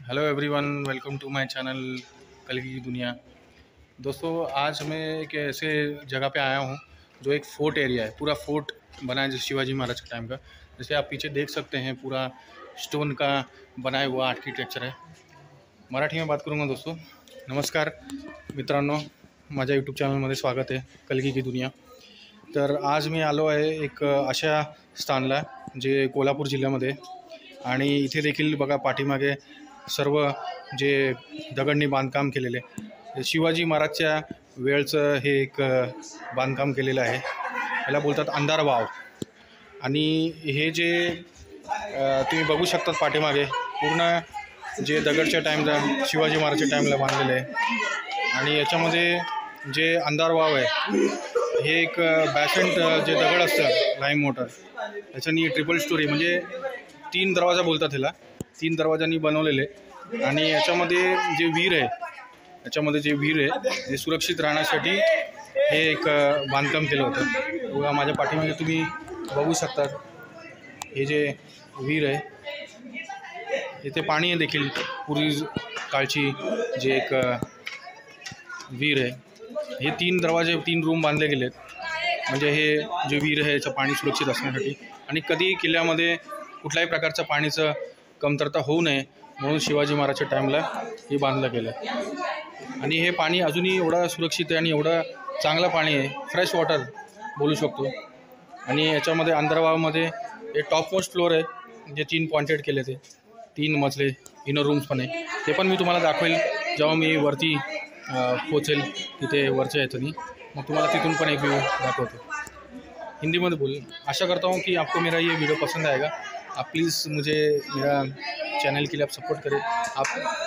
Hello everyone, welcome to my channel कलगी की दुनिया। दोस्तों, आज मैं एक ऐसे जगह पे आया हूँ जो एक फोर्ट एरिया है। पूरा फोर्ट बना है जो शिवाजी महाराज के टाइम का। जैसे आप पीछे देख सकते हैं, पूरा स्टोन का बनाया हुआ आर्किटेक्चर है। मराठी में बात करूँगा दोस्तों। नमस्कार मित्रांनो, माझ्या यूट्यूब चॅनलमध्ये स्वागत आहे कलगी की दुनिया। तर आज मी आलो आहे एक अशा स्थानला जे कोल्हापूर जिल्ह्यामध्ये, आणि इथे देखील बघा पाठीमागे सर्व जे दगडनी बांधकाम केलेले शिवाजी महाराजच्या वेळचं हे एक बांधकाम केलेलं आहे। याला बोलतात अंधार वाव। आणि हे जे तुम्ही बघू शकतात पाठीमागे पूर्ण जे दगडच्या टाईमला शिवाजी महाराजच्या टाईमला बांधलेलं आहे। आणि याच्यामध्ये जे अंधार वाव आहे हे एक बॅसंट जे दगड असतात लाईम मोटर याच्यानी ट्रिपल स्टोरी म्हणजे 3 दरवाजा बोलतात ह्याला, 3 दरवाजांनी बनवलेले। आणि याच्यामध्ये जे वीर आहे जे सुरक्षित राहण्यासाठी हे एक बांधकाम केलं होतं। बघा माझ्या पाठीमागे तुम्ही बघू शकता हे जे वीर आहे इथे पाणी आहे देखील पूर्वी काळची जे एक वीर आहे। हे 3 दरवाजे 3 रूम बांधले गेलेत म्हणजे हे जे वीर आहे याचं पाणी सुरक्षित असण्यासाठी आणि कधी किल्ल्यामध्ये कुठल्याही प्रकारचं पाणीचं कमतरता होऊ नये म्हणून शिवाजी महाराजच्या टाईमला हे बांधलं गेलं। आणि हे पाणी अजूनही एवढं सुरक्षित आहे आणि एवढं चांगलं पाणी आहे, फ्रेश वॉटर बोलू शकतो। आणि याच्यामध्ये अंदरवामध्ये हे टॉप मोस्ट फ्लोअर आहे जे 3 पॉइंटेड केले ते 3 मजले इनर रूम्स पण आहे। ते पण मी तुम्हाला दाखवेल जेव्हा मी वरती पोचेल तिथे वरच्या याच्यानी, मग तुम्हाला तिथून पण एक व्ह्यू दाखवतो। हिंदी में बोल। आशा करता हूँ कि आपको मेरा ये वीडियो पसंद आएगा। आप प्लीज़ मुझे मेरा चैनल के लिए आप सपोर्ट करें, आप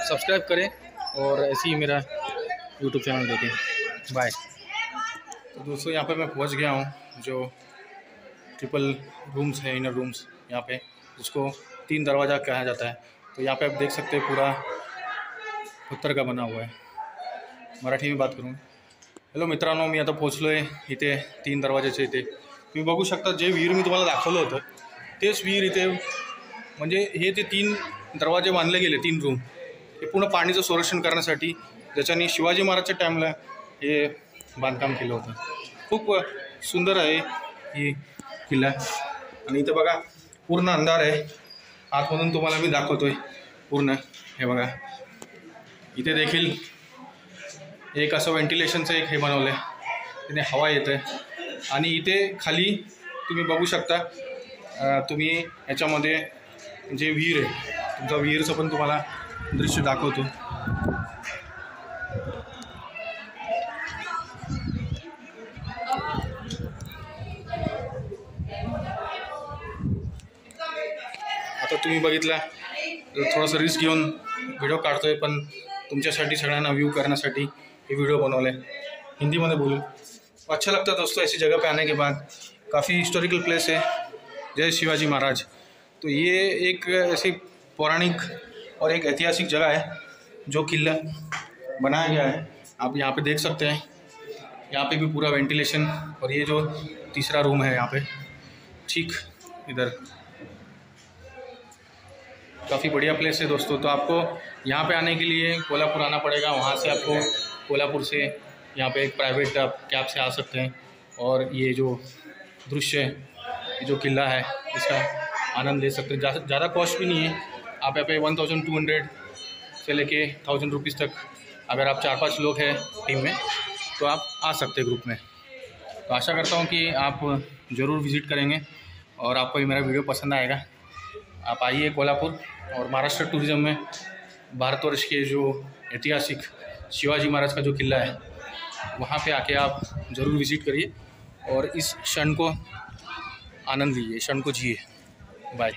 सब्सक्राइब करें और ऐसे ही मेरा यूट्यूब चैनल देखें। बाय। तो दोस्तों, यहाँ पे मैं पहुँच गया हूँ जो ट्रिपल रूम्स है, इनर रूम्स यहाँ पे, जिसको 3 दरवाज़ा कहा जाता है। तो यहाँ पे आप देख सकते हैं पूरा पत्थर का बना हुआ है। मराठी में बात करूँ। हॅलो मित्रांनो, मी आता पोचलो आहे इथे 3 दरवाजाच्या इथे। तुम्ही बघू शकता जे वीर मी तुम्हाला दाखवलं होतं तेच वीर इथे, म्हणजे हे ते 3 दरवाजे बांधले गेले 3 रूम हे पूर्ण पाणीचं संरक्षण करण्यासाठी, ज्याच्याने शिवाजी महाराजच्या टाईमला हे बांधकाम केलं होतं। खूप सुंदर आहे ही किल्ला। आणि इथं बघा पूर्ण अंधार आहे, आतमधून तुम्हाला मी दाखवतोय पूर्ण। हे बघा इथे देखील एक असं व्हेंटिलेशनचं एक हे बनवलं आहे, तिने हवा येते। आणि इथे खाली तुम्ही बघू शकता, तुम्ही याच्यामध्ये जे वीर आहे तुमचा वीरचं पण तुम्हाला दृश्य दाखवतो। आता तुम्ही बघितला थोडंसं रिस्क घेऊन व्हिडिओ काढतोय, पण तुमच्यासाठी सगळ्यांना व्यू करण्यासाठी ये वीडियो बनौले। हिंदी में बोलूँ अच्छा लगता है दोस्तों ऐसी जगह पे आने के बाद। काफ़ी हिस्टोरिकल प्लेस है जय शिवाजी महाराज। तो ये एक ऐसी पौराणिक और एक ऐतिहासिक जगह है जो किला बनाया गया है। आप यहाँ पे देख सकते हैं, यहाँ पे भी पूरा वेंटिलेशन। और ये जो तीसरा रूम है यहाँ पे ठीक इधर, काफ़ी बढ़िया प्लेस है दोस्तों। तो आपको यहाँ पे आने के लिए कोल्हापुर आना पड़ेगा। वहाँ से आपको कोल्हापुर से यहाँ पे एक प्राइवेट कैब से आ सकते हैं और ये जो दृश्य है, ये जो किला है, इसका आनंद ले सकते हैं। ज़्यादा कॉस्ट भी नहीं है। आप यहाँ पे 1200 से लेके 1000 रुपीज़ तक, अगर आप 4-5 लोग हैं टीम में तो आप आ सकते हैं ग्रुप में। तो आशा करता हूँ कि आप ज़रूर विज़िट करेंगे और आपको ये मेरा वीडियो पसंद आएगा। आप आइए कोल्हापुर, और महाराष्ट्र टूरिज़्म में भारतवर्ष के जो ऐतिहासिक शिवाजी महाराज का जो किला है वहाँ पे आके आप ज़रूर विज़िट करिए और इस क्षण को आनंद लीजिए, क्षण को जिए। बाय।